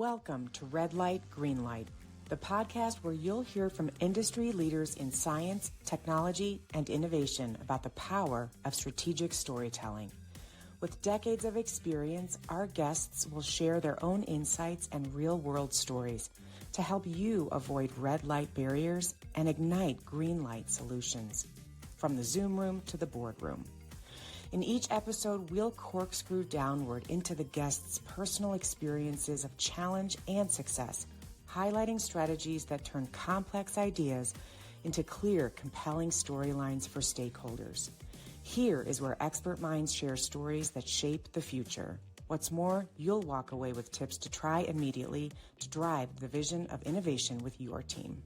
Welcome to Red Light, Green Light, the podcast where you'll hear from industry leaders in science, technology, and innovation about the power of strategic storytelling. With decades of experience, our guests will share their own insights and real-world stories to help you avoid red light barriers and ignite green light solutions, from the Zoom room to the boardroom. In each episode, we'll corkscrew downward into the guests' personal experiences of challenge and success, highlighting strategies that turn complex ideas into clear, compelling storylines for stakeholders. Here is where expert minds share stories that shape the future. What's more, you'll walk away with tips to try immediately to drive the vision of innovation with your team.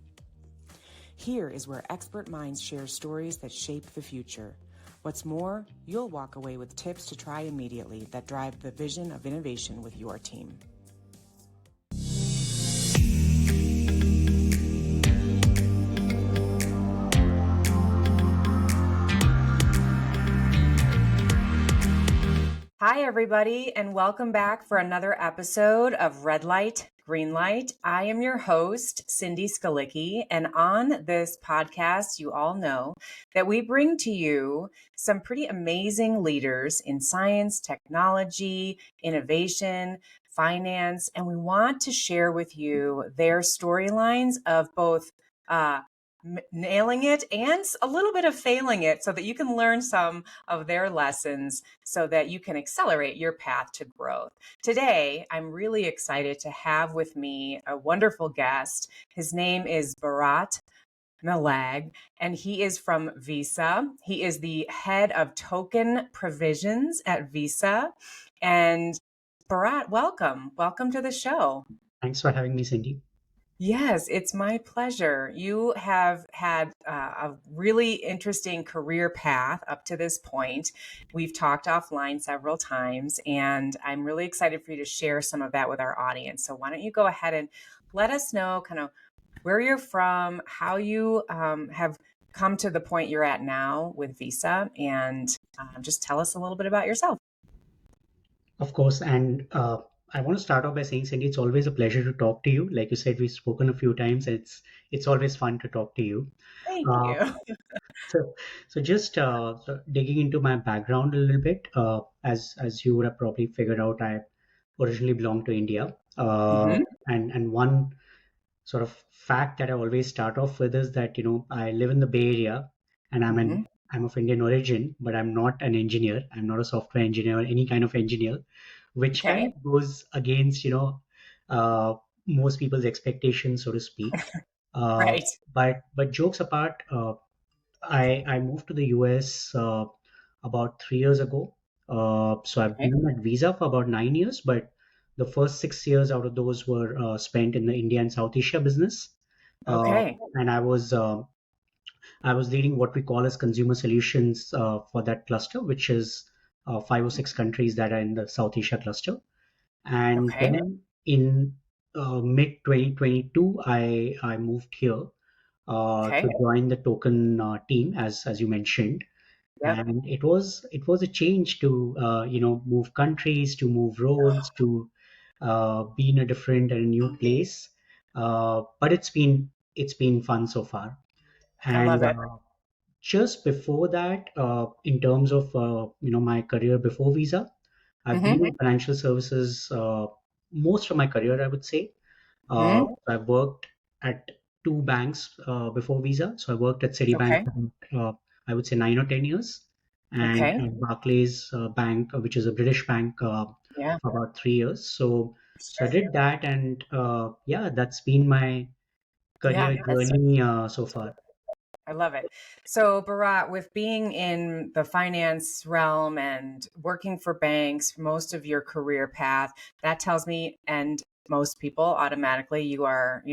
Here is where expert minds share stories that shape the future. What's more, you'll walk away with tips to try immediately that drive the vision of innovation with your team. Hi, everybody, and welcome back for another episode of Red Light, Green Light. I am your host, Cindy Skalicky, and on this podcast, you all know that we bring to you some pretty amazing leaders in science, technology, innovation, finance, and we want to share with you their storylines of both nailing it and a little bit of failing it so that you can learn some of their lessons so that you can accelerate your path to growth. Today, I'm really excited to have with me a wonderful guest. His name is Bharat Maleg, and he is from Visa. He is the head of token provisions at Visa. And Bharat, welcome. Welcome to the show. Thanks for having me, Cindy. Yes, it's my pleasure. You have had a really interesting career path up to this point. We've talked offline several times, and I'm really excited for you to share some of that with our audience. So why don't you go ahead and let us know kind of where you're from, how you have come to the point you're at now with Visa, and just tell us a little bit about yourself. Of course, and I want to start off by saying, Cindy, it's always a pleasure to talk to you. Like you said, we've spoken a few times. It's always fun to talk to you. Thank Uh, you. so just digging into my background a little bit, as you would have probably figured out, I originally belong to India. Mm-hmm. And one sort of fact that I always start off with is that, I live in the Bay Area, and Mm-hmm. I'm of Indian origin, but I'm not an engineer. I'm not a software engineer or any kind of engineer, which kind Okay. of goes against, uh, most people's expectations, so to speak. Uh, Right. but jokes apart, I moved to the US about 3 years ago. So I've Okay. been at Visa for about 9 years, but the first 6 years out of those were spent in the India and South Asia business. Uh, Okay. and I was leading what we call as consumer solutions for that cluster, which is 5 or 6 countries that are in the South Asia cluster. And Okay. then in mid 2022, I moved here Okay. to join the token team, as you mentioned. Yep. And it was a change to move countries, to move roles, to be in a different and a new place. But it's been fun so far. I love And it. just before that, in terms of my career before Visa, I've Mm-hmm. been in financial services most of my career, I would say. Mm-hmm. I've worked at two banks before Visa. So I worked at Citibank Okay. for, I would say, 9 or 10 years, and Okay. at Barclays Bank, which is a British bank, Yeah. for about 3 years. So I Sure. did that, and yeah, that's been my Yeah. career journey so far. I love it. So, Bharat, with being in the finance realm and working for banks most of your career path, that tells me, and most people automatically, you are,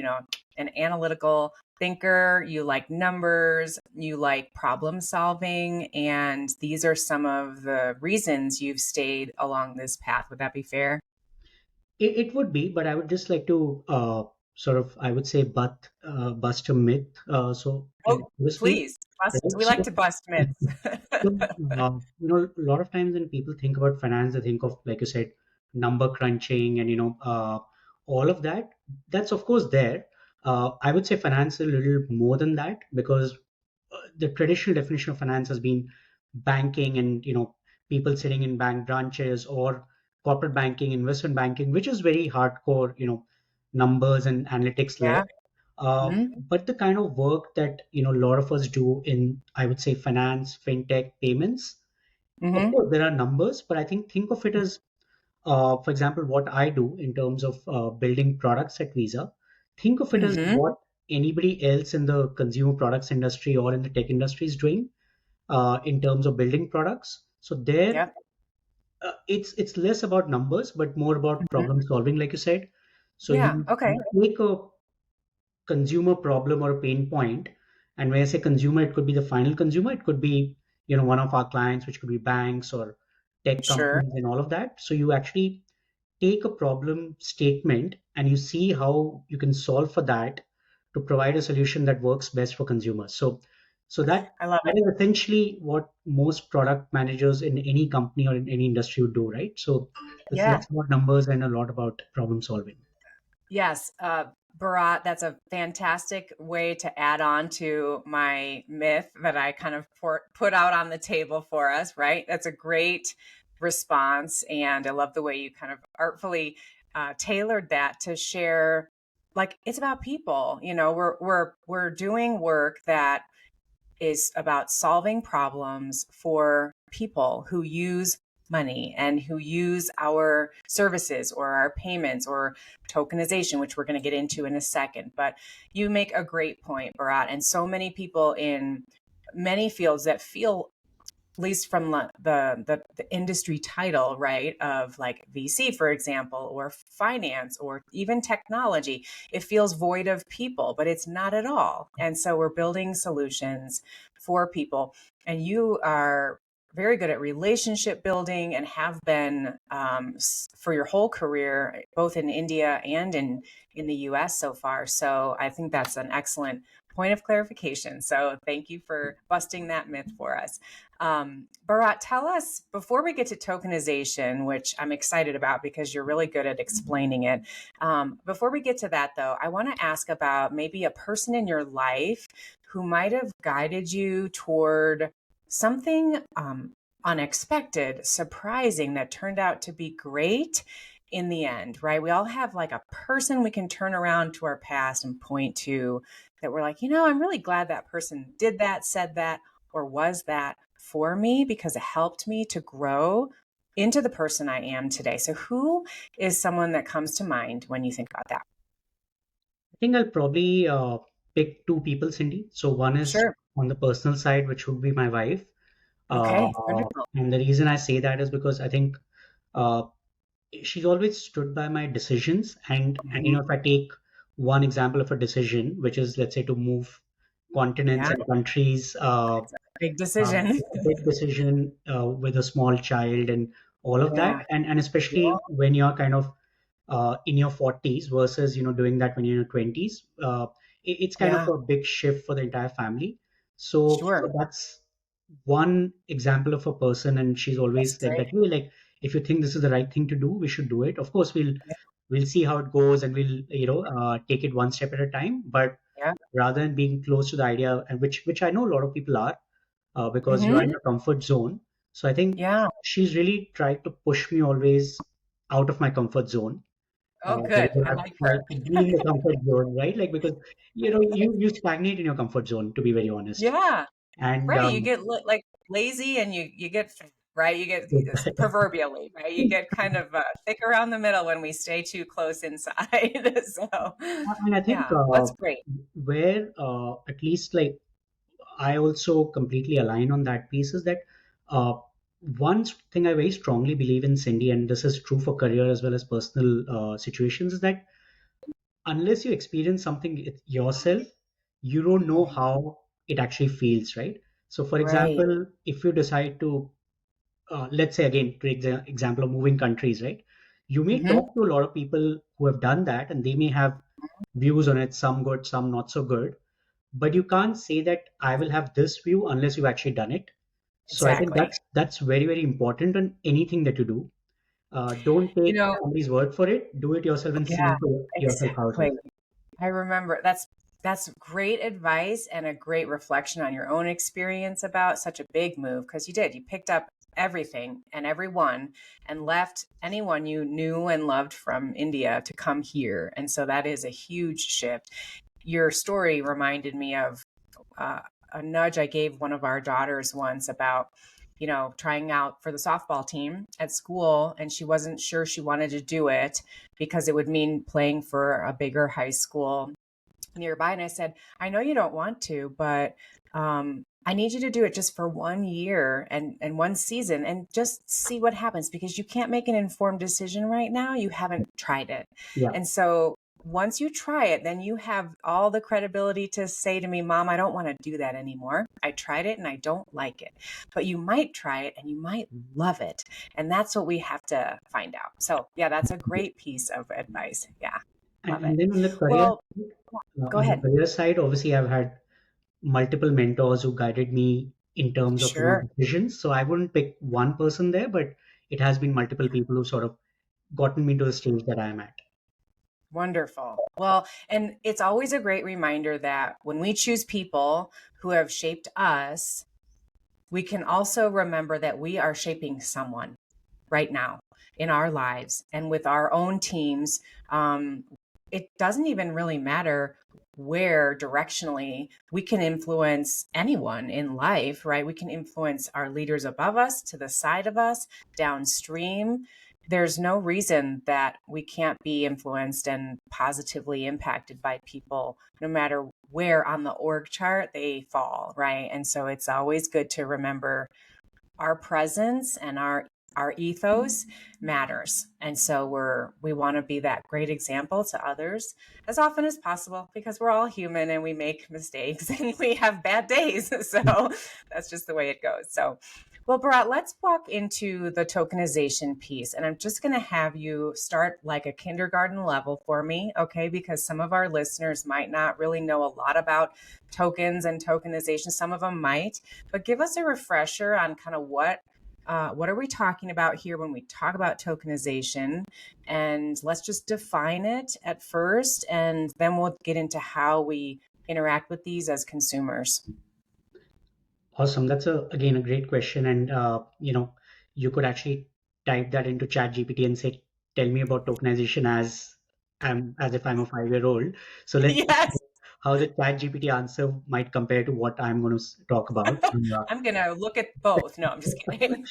an analytical thinker. You like numbers, you like problem solving, and these are some of the reasons you've stayed along this path. Would that be fair? It would be, but I would just like to sort of, I would say, bust a myth. Oh, Obviously, please. Bust. right? We like to bust myths. So, a lot of times when people think about finance, they think of, like you said, number crunching and, all of that, that's of course there. I would say finance is a little more than that, because the traditional definition of finance has been banking, and people sitting in bank branches, or corporate banking, investment banking, which is very hardcore, numbers and analytics led. Yeah. Hmm. But the kind of work that a lot of us do in, I would say, finance, fintech, payments, of Hmm. course there are numbers, but I think of it as, for example, what I do in terms of building products at Visa. Think of it as Hmm. what anybody else in the consumer products industry or in the tech industry is doing in terms of building products. So there, Yep. it's less about numbers, but more about Hmm. problem solving, like you said. So Yeah. you Okay. take a consumer problem or a pain point, and when I say consumer, it could be the final consumer, it could be one of our clients, which could be banks or tech Sure. companies and all of that. So you actually take a problem statement and you see how you can solve for that to provide a solution that works best for consumers. So that I love that is essentially what most product managers in any company or in any industry would do, right? So it's Yeah. less about numbers and a lot about problem solving. Yes, Bharat, that's a fantastic way to add on to my myth that I kind of put out on the table for us, right? That's a great response. And I love the way you kind of artfully tailored that to share. Like, it's about people. We're doing work that is about solving problems for people who use money and who use our services or our payments or tokenization, which we're going to get into in a second. But you make a great point, Bharat. And so many people in many fields that feel, at least from the industry title, right, of like VC, for example, or finance, or even technology, it feels void of people, but it's not at all. And so we're building solutions for people. And you are very good at relationship building and have been for your whole career, both in India and in the US so far. So I think that's an excellent point of clarification. So thank you for busting that myth for us. Bharat, tell us, before we get to tokenization, which I'm excited about because you're really good at explaining it. Before we get to that, though, I want to ask about maybe a person in your life who might have guided you toward something unexpected, surprising, that turned out to be great in the end, right? We all have like a person we can turn around to our past and point to that we're like, I'm really glad that person did that, said that, or was that for me because it helped me to grow into the person I am today. So, who is someone that comes to mind when you think about that? I think I'll probably pick two people, Cindy. So one is Sure. on the personal side, which would be my wife. Uh, Okay. Wonderful. and the reason I say that is because I think uh, she's always stood by my decisions. And Mhm. if I take one example of a decision, which is, let's say, to move continents Yeah. and countries, It's a big decision. it's a big decision with a small child and all of that. Yeah. And especially when you're kind of in your 40s versus doing that when you're in your 20s, it's kind of Yeah. a big shift for the entire family. So Sure. that's one example of a person, and she's That's always like great. that. Hey, like, if you think this is the right thing to do, we should do it. Of course, we'll Yeah. we'll see how it goes, and we'll take it one step at a time. But Yeah. rather than being close to the idea, and which I know a lot of people are, because you are Hmm. in your comfort zone. So I think Yeah. she's really tried to push me always out of my comfort zone. Oh, good. Wherever I I've like tried her. to be in the comfort zone, right? Like, because you stagnate in your comfort zone, to be very honest. Yeah. And Right. You get like lazy and you get fat, right. You get proverbially, right. You get kind of thick around the middle when we stay too close inside. So, and I think yeah, well, that's great. where at least like I also completely align on that piece is that uh, one thing I very strongly believe in, Cindy, and this is true for career as well as personal situations, is that unless you experience something yourself, you don't know Mhm. how it actually feels, right? So, for Right. example, if you decide to, let's say again, to example of moving countries, right? You may Hmm. talk to a lot of people who have done that, and they may have views on it, some good, some not so good. But you can't say that I will have this view unless you've actually done it. So I think Exactly. that's very, very important on anything that you do. Don't You take know, somebody's word for it. Do it yourself and see yeah, for yourself how it exactly. is. I remember that's great advice and a great reflection on your own experience about such a big move because you did. You picked up everything and everyone and left anyone you knew and loved from India to come here. And so that is a huge shift. Your story reminded me of uh, a nudge I gave one of our daughters once about, trying out for the softball team at school. And she wasn't sure she wanted to do it because it would mean playing for a bigger high school nearby. And I said, I know you don't want to, but I need you to do it just for 1 year and one season and just see what happens because you can't make an informed decision right now. You haven't tried it. Yeah. And so once you try it, then you have all the credibility to say to me, Mom, I don't want to do that anymore. I tried it and I don't like it. But you might try it and you might love it. And that's what we have to find out. So, yeah, that's a great piece of advice. Yeah, love it. And then Well, go on the ahead. career side, obviously I've had multiple mentors who guided me in terms of Sure. decisions. So I wouldn't pick one person there, but it has been multiple people who sort of gotten me to the stage that I am at. Wonderful. Well, and it's always a great reminder that when we choose people who have shaped us, we can also remember that we are shaping someone right now in our lives and with our own teams. It doesn't even really matter where directionally we can influence anyone in life, right? We can influence our leaders above us, to the side of us, downstream. There's no reason that we can't be influenced and positively impacted by people, no matter where on the org chart they fall, right? And so it's always good to remember our presence and our ethos matters. And so we want to be that great example to others as often as possible because we're all human and we make mistakes and we have bad days. So that's just the way it goes. So, well, Bharat, let's walk into the tokenization piece. And I'm just going to have you start like a kindergarten level for me, okay? Because some of our listeners might not really know a lot about tokens and tokenization. Some of them might, but give us a refresher on kind of what are we talking about here when we talk about tokenization? And let's just define it at first, and then we'll get into how we interact with these as consumers. Awesome. That's again a great question. And you could actually type that into Chat GPT and say, tell me about tokenization as if I'm a 5-year old. So let's see Yes, how the Chat GPT answer might compare to what I'm going to talk about. I'm going to look at both. No, I'm just kidding.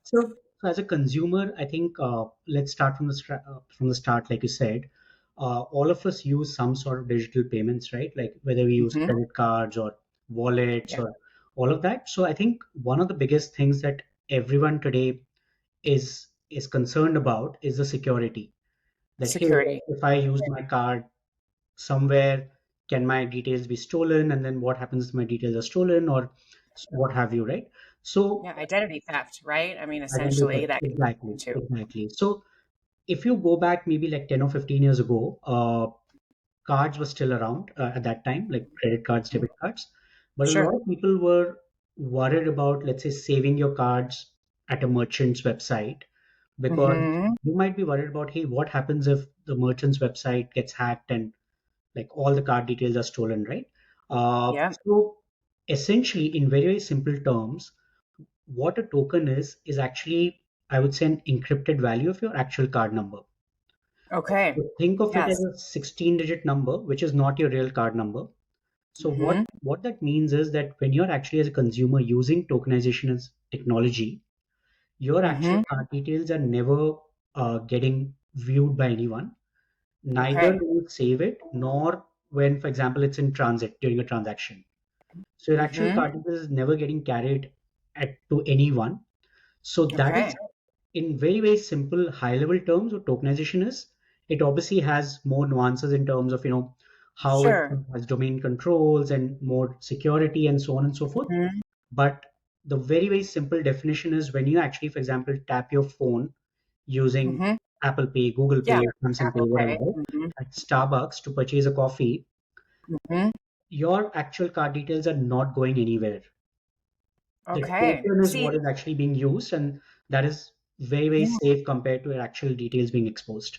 So as a consumer, I think let's start from from the start, like you said. All of us use some sort of digital payments, right? Like whether we use Mm-hmm. credit cards or wallets Yeah, or all of that. So I think one of the biggest things that everyone today is concerned about is the security. That hey, security. if I use my card somewhere, can my details be stolen? And then what happens if my details are stolen or what have you, right? So Yeah, identity theft, right? I mean, identity essentially, theft. that can Exactly, happen too. exactly. So if you go back maybe like 10 or 15 years ago, cards were still around at that time, like credit cards, debit cards. But a Sure. lot of people were worried about, let's say, saving your cards at a merchant's website because Mm-hmm. you might be worried about, hey, what happens if the merchant's website gets hacked and like all the card details are stolen, right? Yeah. So essentially, in very, very simple terms, what a token is actually, I would say, an encrypted value of your actual card number. Okay. So think of it as Yes. a 16-digit number, which is not your real card number. So Mm-hmm. what that means is that when you're actually as a consumer using tokenization as technology, your actual Mm-hmm. card details are never getting viewed by anyone. Neither Okay. do you save it, nor when, for example, it's in transit during a transaction. So your actual Mm-hmm. card details is never getting carried to anyone. So that is Okay. in very, very simple, high level terms what tokenization is. It obviously has more nuances in terms of, how it Sure. has domain controls and more security and so on and so forth. Mm-hmm. But the very, very simple definition is when you actually, for example, tap your phone using Mm-hmm. Apple Pay, Google Yeah. Pay, Samsung Pay, Apple whatever, Pay. right? Mm-hmm. At Starbucks to purchase a coffee, Mm-hmm. your actual card details are not going anywhere. The Okay. token is See, what is actually being used, and that is very, very Yeah. safe compared to actual details being exposed.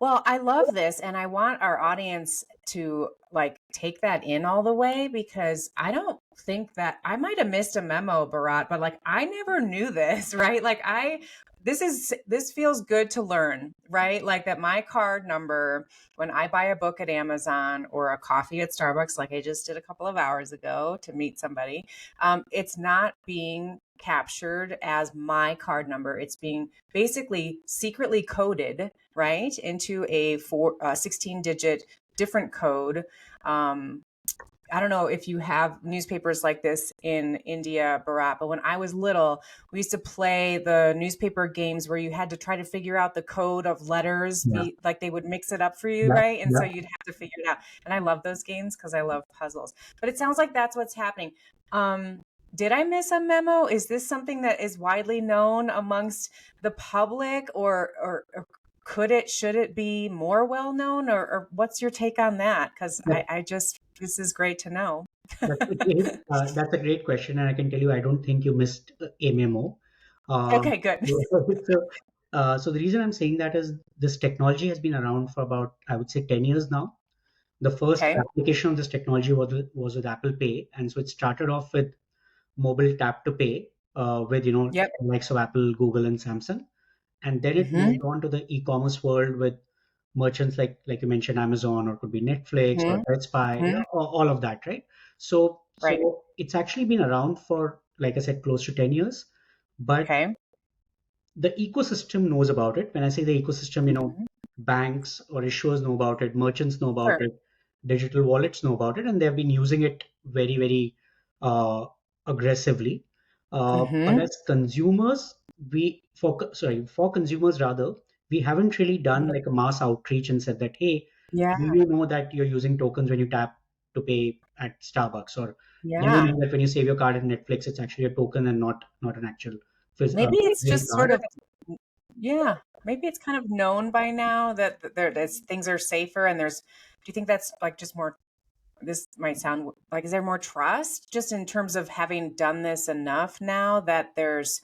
Well, I love this, and I want our audience to like take that in all the way, because I don't think that I might have missed a memo, Bharat, but like I never knew this, right? This feels good to learn, right? Like that my card number when I buy a book at Amazon or a coffee at Starbucks, like I just did a couple of hours ago to meet somebody, it's not being captured as my card number. It's being basically secretly coded, right, into a 16 digit different code. Um, I don't know if you have newspapers like this in India, Bharat, but when I was little, we used to play the newspaper games where you had to try to figure out the code of letters, Yeah, like they would mix it up for you, yeah, right? And so yeah. you'd have to figure it out. And I love those games because I love puzzles. But it sounds like that's what's happening. Um, did I miss a memo? Is this something that is widely known amongst the public, or should it be more well known, or what's your take on that? Because I just, this is great to know. That's a great question, and I can tell you, I don't think you missed a memo. Um, Okay, good. so the reason I'm saying that is this technology has been around for about, I would say, 10 years now. The first Okay. application of this technology was with Apple Pay, and so it started off with mobile tap to pay with Yep. likes of Apple, Google, and Samsung, and then it Mm-hmm. moved on to the e-commerce world with merchants like you mentioned, Amazon, or it could be Netflix or Mm-hmm. Best Buy, Hmm. all of that, right? So Right. so it's actually been around for, like I said, close to 10 years, but Okay. the ecosystem knows about it. When I say the ecosystem, Mm-hmm. banks or issuers know about it, merchants know about Sure. it, digital wallets know about it, and they've been using it very, very uh, aggressively. But Mm-hmm. as consumers, for consumers rather, we haven't really done like a mass outreach and said that, hey, Yeah. do you know that you're using tokens when you tap to pay at Starbucks, or do you Yeah. know that when you save your card at Netflix, it's actually a token and not an actual Maybe it's real just card? sort of, yeah, maybe it's kind of known by now that things are safer, and do you think that's like just more, this might sound like, is there more trust just in terms of having done this enough now that there's,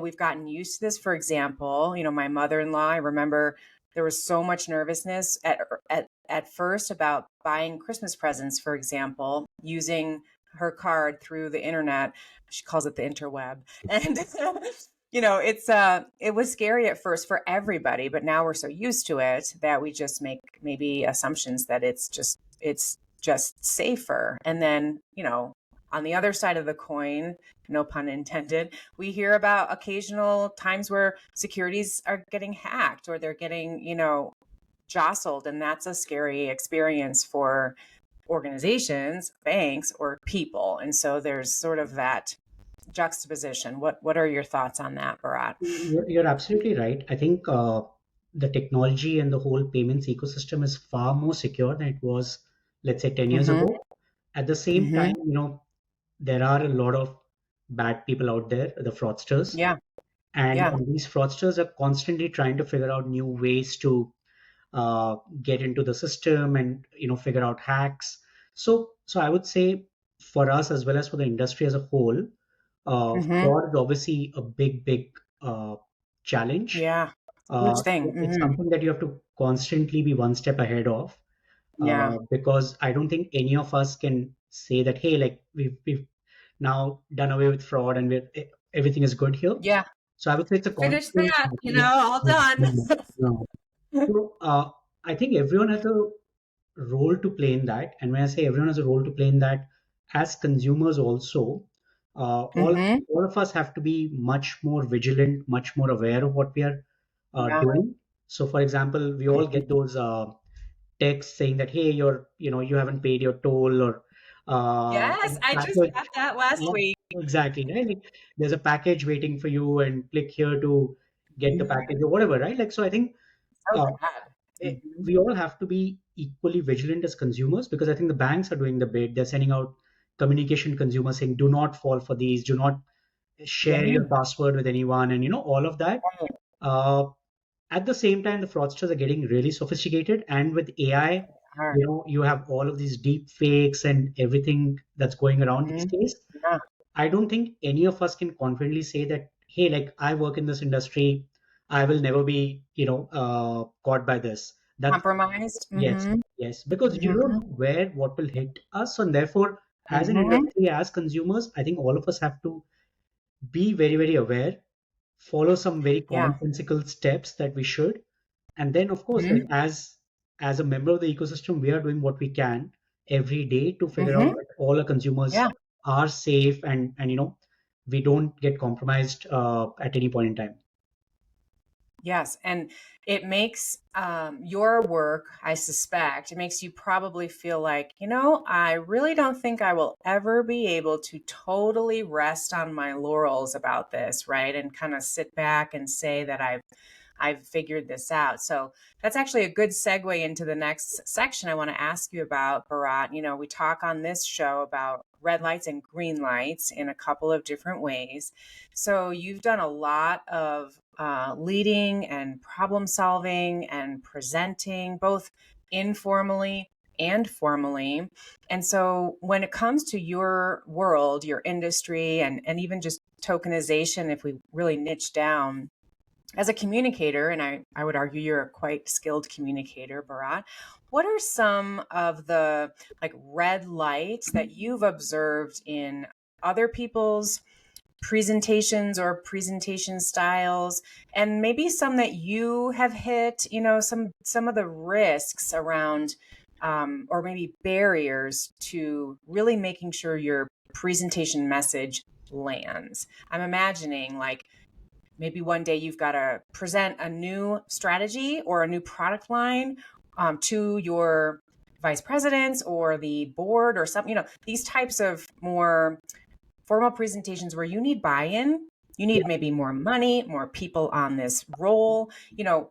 we've gotten used to this? For example, my mother-in-law, I remember there was so much nervousness at first about buying Christmas presents, for example, using her card through the internet. She calls it the interweb. And it was scary at first for everybody, but now we're so used to it that we just make maybe assumptions that it's just safer. And then, on the other side of the coin, no pun intended, we hear about occasional times where securities are getting hacked or they're getting, jostled. And that's a scary experience for organizations, banks, or people. And so there's sort of that juxtaposition. What are your thoughts on that, Bharat? You're absolutely right. I think the technology and the whole payments ecosystem is far more secure than it was, let's say, 10 years Mm-hmm. ago. At the same Mm-hmm. time, there are a lot of bad people out there, the fraudsters, Yeah. and, Yeah. and these fraudsters are constantly trying to figure out new ways to get into the system and figure out hacks. So I would say for us as well as for the industry as a whole, Mm-hmm. fraud is obviously a big challenge. Yeah. Huge thing. It's Mm-hmm. something that you have to constantly be one step ahead of, Yeah. because I don't think any of us can say that, hey, like we've now done away with fraud and everything is good here. Yeah. So I would say it's a Finish constant that, battle. all done. No. So I think everyone has a role to play in that. And when I say everyone has a role to play in that, as consumers also, Mm-hmm. all of us have to be much more vigilant, much more aware of what we are Yeah. doing. So, for example, we all get those texts saying that, hey, you haven't paid your toll, or Yes, I just package. got that last Yeah, week. exactly, right? Like, there's a package waiting for you, and click here to get the Mhm. package or whatever, right? Like, so I think So uh, bad. Mhm. we all have to be equally vigilant as consumers, because I think the banks are doing the bit. They're sending out communication consumers saying, do not fall for these, do not Yeah. share your password with anyone, and all of that. Right. Uh, at the same time, the fraudsters are getting really sophisticated, and with AI, Hard. you have all of these deep fakes and everything that's going around these Mhm. days. Yeah. I don't think any of us can confidently say that, hey, like I work in this industry, I will never be, caught by this. That's Compromised. yes, Mm-hmm. yes, because you don't Mm-hmm. know where what will hit us, and therefore, as an Mm-hmm. industry, as consumers, I think all of us have to be very, very aware, follow some very Yeah. commonsensical steps that we should, and then, of course, like Mm-hmm. as a member of the ecosystem, we are doing what we can every day to figure out Mm-hmm. that all our consumers Yeah. are safe, and we don't get compromised at any point in time. Yes, and it makes your work, I suspect, it makes you probably feel like, I really don't think I will ever be able to totally rest on my laurels about this, right? And kind of sit back and say that I've figured this out. So that's actually a good segue into the next section I want to ask you about, Bharat. We talk on this show about red lights and green lights in a couple of different ways. So you've done a lot of leading and problem solving and presenting, both informally and formally. And so when it comes to your world, your industry, and even just tokenization, if we really niche down, as a communicator, and I would argue you're a quite skilled communicator, Bharat, what are some of the like red lights that you've observed in other people's presentations or presentation styles, and maybe some that you have hit, some of the risks around or maybe barriers to really making sure your presentation message lands? I'm imagining like maybe one day you've got to present a new strategy or a new product line to your vice presidents or the board or something, these types of more formal presentations where you need buy-in. You need maybe more money, more people on this role.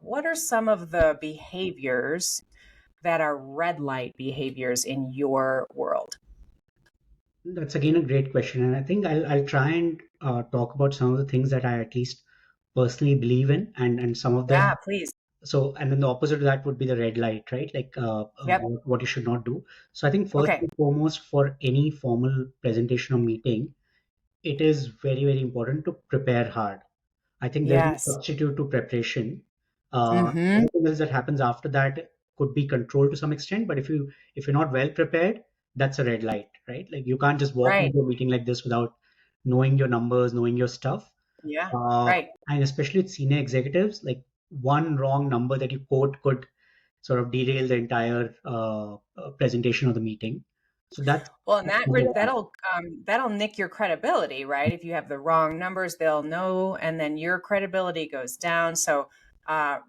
What are some of the behaviors that are red light behaviors in your world? That's again a great question, and I think I'll try and talk about some of the things that I at least personally believe in, and some of Yeah, them. please. So, and then the opposite of that would be the red light, right? Like Yep. what you should not do. So, I think first Okay. and foremost, for any formal presentation or meeting, it is very, very important to prepare hard. I think there's no Yes. substitute to preparation. Mm-hmm. Everything else that happens after that could be controlled to some extent, but if you're not well prepared, that's a red light, right? Like you can't just walk Right. into a meeting like this without knowing your numbers, knowing your stuff. Yeah. Uh, Right. and especially with senior executives, like one wrong number that you quote could sort of derail the entire presentation of the meeting. So Well, and that's number one. that'll nick your credibility, right? If you have the wrong numbers, they'll know, and then your credibility goes down. So,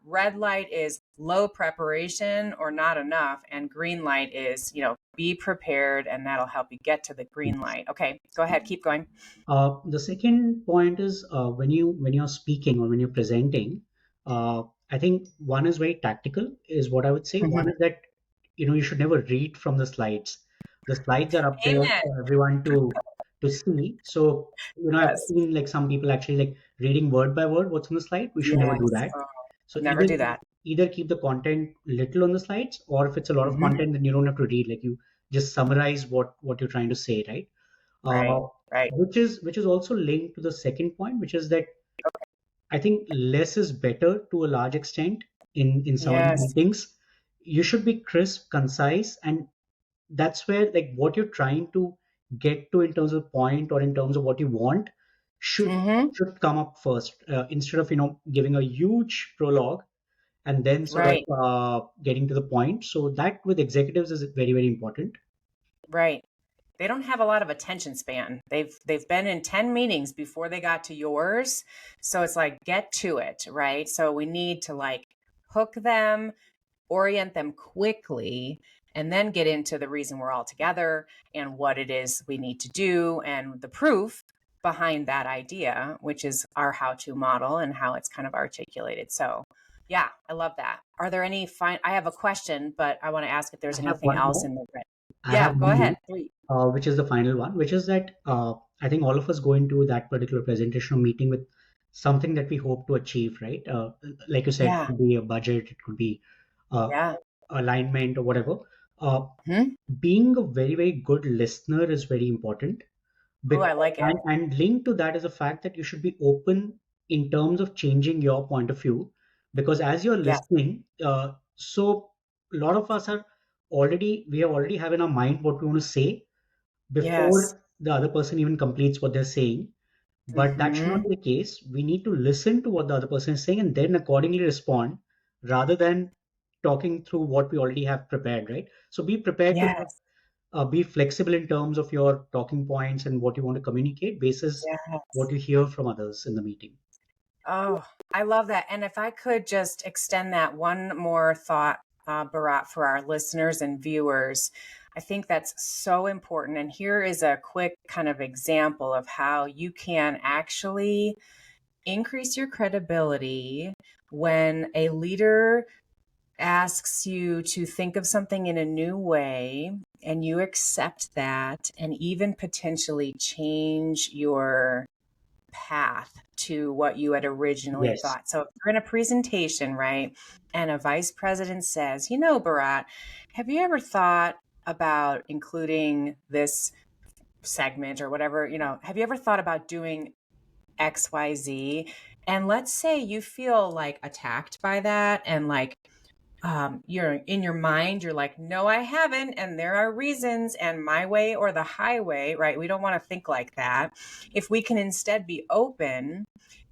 red light is low preparation or not enough, and green light is, be prepared, and that'll help you get to the green light. Okay, go ahead, keep going. The second point is when you're speaking or when you're presenting, I think one is very tactical, is what I would say. Mhm. One is that you should never read from the slides. The slides are up there Amen. for everyone to see. So I've Yes. seen like some people actually like reading word by word what's on the slide. We should never do Yes. that. Oh, So never do that. either keep the content little on the slides, or if it's a lot of Mhm. content, then you don't have to read. Like you just summarize what you're trying to say, right? Right. uh, Right. which is also linked to the second point, which is that I think less is better to a large extent in some of the Yes. meetings. You should be crisp, concise, and that's where like what you're trying to get to in terms of point or in terms of what you want should Hmm. should come up first, instead of giving a huge prologue and then sort of Right. getting to the point. So that with executives is very, very important. Right. They don't have a lot of attention span. They've been in 10 meetings before they got to yours. So it's like get to it, right? So we need to like hook them, orient them quickly, and then get into the reason we're all together and what it is we need to do and the proof behind that idea, which is our how-to model and how it's kind of articulated. So yeah, I love that. Are there any I have a question, but I want to ask if I there's have anything one else more. in the red. I Yeah, have go one more. ahead. Please. Which is the final one, which is that I think all of us go into that particular presentation or meeting with something that we hope to achieve, right? Like you said, it Yeah. could be a budget, it could be uh, Yeah. alignment or whatever. Uh, Hmm. Being a very, very good listener is very important. Oh, I like it. And linked to that is the fact that you should be open in terms of changing your point of view, because as you're Yes. listening, so a lot of us are we have already have in our mind what we want to say Yes. before the other person even completes what they're saying. But that should not Mm-hmm. be the case. We need to listen to what the other person is saying and then accordingly respond rather than talking through what we already have prepared, right? So be prepared to Yes. be flexible in terms of your talking points and what you want to communicate basis what Yes. you hear from others in the meeting. Oh, I love that. And if I could just extend that one more thought, Bharat, for our listeners and viewers, I think that's so important. And here is a quick kind of example of how you can actually increase your credibility when a leader asks you to think of something in a new way and you accept that and even potentially change your path to what you had originally Yes. thought. So if you're in a presentation, right, and a vice president says, you know, Bharat, have you ever thought about including this segment or whatever, have you ever thought about doing XYZ? And let's say you feel like attacked by that and like you're in your mind, you're like, no, I haven't. And there are reasons, and my way or the highway, right? We don't want to think like that. If we can instead be open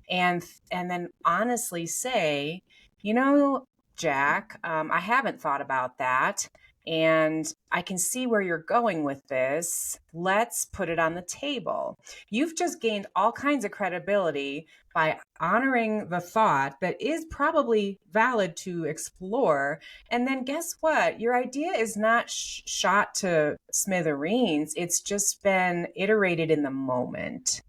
and then honestly say, you know, Jack, I haven't thought about that. And I can see where you're going with this. Let's put it on the table. You've just gained all kinds of credibility by honoring the thought that is probably valid to explore. And then guess what? Your idea is not shot to smithereens, it's just been iterated in the moment.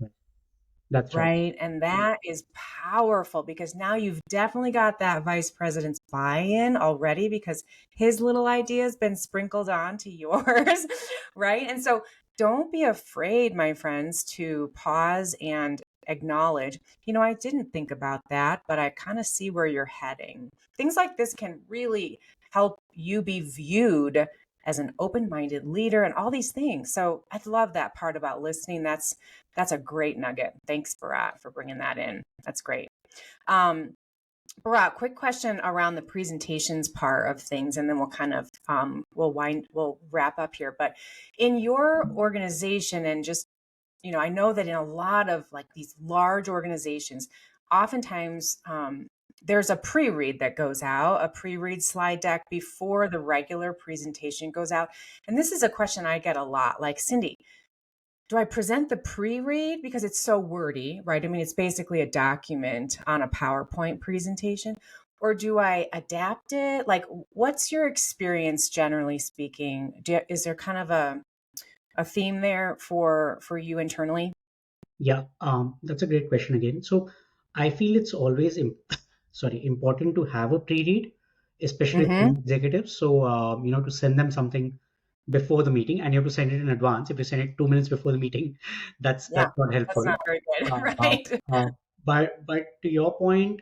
That's right. Right. And that is powerful because now you've definitely got that vice president's buy in already because his little idea has been sprinkled on to yours. Right. And so don't be afraid, my friends, to pause and acknowledge, I didn't think about that, but I kind of see where you're heading. Things like this can really help you be viewed as an open-minded leader and all these things. So I love that part about listening. That's a great nugget. Thanks, Bharat, for bringing that in. That's great. Um, Bharat, quick question around the presentations part of things, and then we'll kind of we'll wrap up here. But in your organization, and just I know that in a lot of like these large organizations, oftentimes there's a pre-read that goes out, a pre-read slide deck before the regular presentation goes out. And this is a question I get a lot. Like, Cindy, do I present the pre-read because it's so wordy, right? I mean, it's basically a document on a PowerPoint presentation, or do I adapt it? Like, what's your experience generally speaking? Is there kind of a theme there for you internally? Yeah, that's a great question again. So I feel it's always important to have a pre-read, especially Mm-hmm. from executives. So to send them something before the meeting, and you have to send it in advance. If you send it 2 minutes before the meeting, Yeah, that's not that's helpful. not very good, Uh, uh, right? but to your point,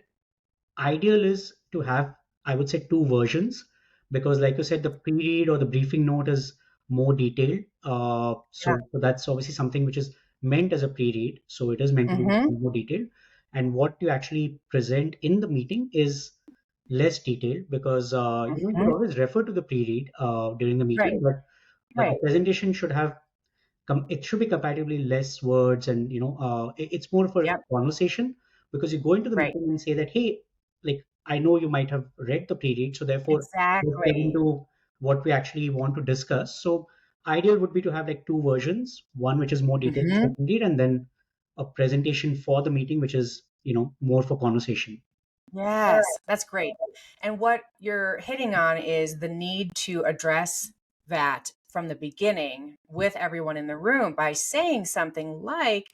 ideal is to have, I would say, two versions, because like you said, the pre-read or the briefing note is more detailed. Yeah. So that's obviously something which is meant as a pre-read, so it is meant to be Mm-hmm. more detailed. And what you actually present in the meeting is less detailed, because you could Mm-hmm. always refer to the pre-read during the Right. meeting, but the Right. presentation should have it should be comparatively less words, and it's more of a Yep. conversation, because you go into the Right. meeting and say that, hey, like, I know you might have read the pre-read, so therefore let's get Exactly. into what we actually want to discuss. So ideal would be to have like two versions, one which is more detailed Mm-hmm. for pre-read, and then a presentation for the meeting which is more for conversation. Yes, that's great. And what you're hitting on is the need to address that from the beginning with everyone in the room by saying something like,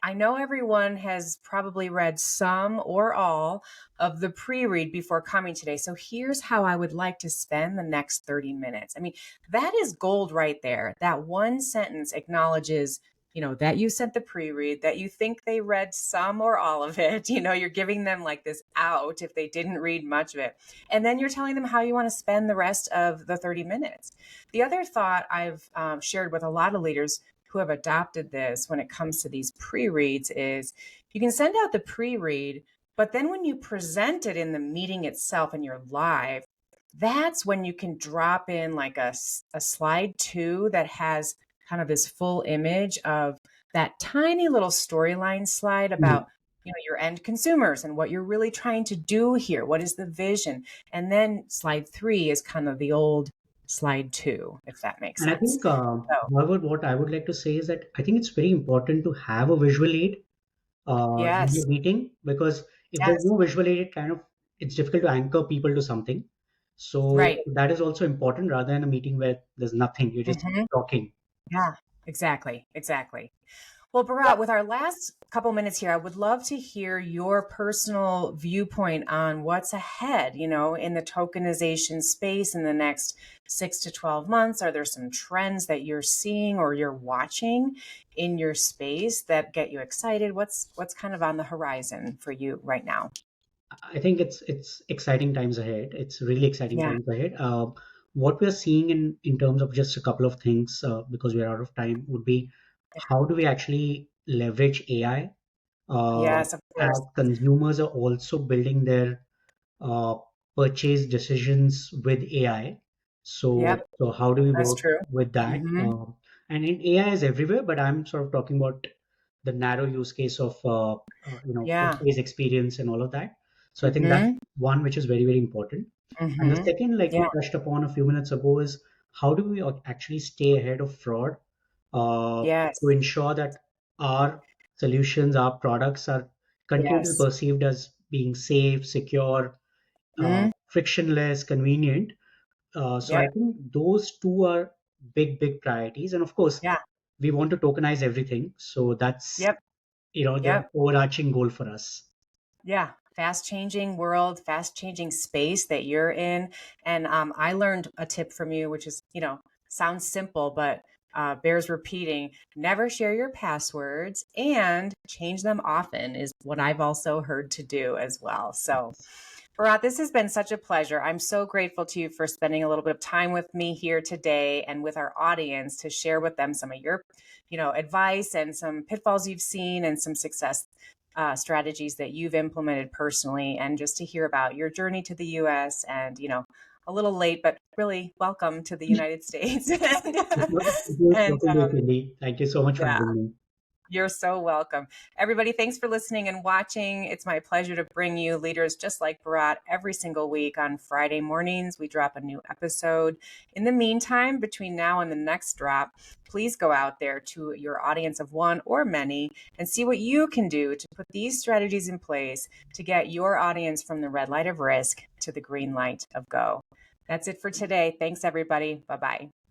I know everyone has probably read some or all of the pre-read before coming today. So here's how I would like to spend the next 30 minutes. I mean, that is gold right there. That one sentence acknowledges, that you sent the pre-read, that you think they read some or all of it. You're giving them like this out if they didn't read much of it. And then you're telling them how you want to spend the rest of the 30 minutes. The other thought I've shared with a lot of leaders who have adopted this when it comes to these pre-reads is you can send out the pre-read, but then when you present it in the meeting itself and you're live, that's when you can drop in like a slide 2 that has kind of this full image of that tiny little storyline slide Mhm. about your end consumers and what you're really trying to do here. What is the vision? And then slide 3 is kind of the old slide 2, if that makes And I sense. think, So however, what I would like to say is that I think it's very important to have a visual aid in yes, your meeting, because if there's yes, no visual aid, it's difficult to anchor people to something. So right. that is also important rather than a meeting where there's nothing, you're just Hmm. talking. Yeah, exactly, exactly. Well, Bharat, with our last couple minutes here, I would love to hear your personal viewpoint on what's ahead, in the tokenization space in the next 6 to 12 months. Are there some trends that you're seeing or you're watching in your space that get you excited? What's kind of on the horizon for you right now? I think it's exciting times ahead. It's really exciting Yeah. times ahead. What we're seeing in terms of just a couple of things, because we're out of time, would be how do we actually leverage AI, Yes, of as course. consumers are also building their uh, purchase decisions with AI. Yep, So how do we that's work true. with that? Hmm. And in AI is everywhere, but I'm sort of talking about the narrow use case of Yeah. purchase experience and all of that. So I think that's Hmm. one which is very, very important. And the Hmm. second, like we Yeah. touched upon a few minutes ago, is how do we actually stay ahead of fraud, to Yes. ensure that our solutions, our products are continually Yes. perceived as being safe, secure, Hmm. frictionless, convenient. So I Yep. think those two are big, big priorities. And of course, Yeah. we want to tokenize everything. So that's, Yep. the Yep. overarching goal for us. Yeah, fast changing world, fast changing space that you're in. And I learned a tip from you, which is, sounds simple, but bears repeating. Never share your passwords and change them often, is what I've also heard to do as well. So, Bharat, this has been such a pleasure. I'm so grateful to you for spending a little bit of time with me here today and with our audience to share with them some of your, advice and some pitfalls you've seen and some success strategies that you've implemented personally, and just to hear about your journey to the US and, a little late, but really welcome to the United States. It was And talking to you, Cindy. Thank you so much for yeah. having me. You're so welcome. Everybody, thanks for listening and watching. It's my pleasure to bring you leaders just like Bharat every single week on Friday mornings. We drop a new episode. In the meantime, between now and the next drop, please go out there to your audience of one or many and see what you can do to put these strategies in place to get your audience from the red light of risk to the green light of go. That's it for today. Thanks, everybody. Bye bye.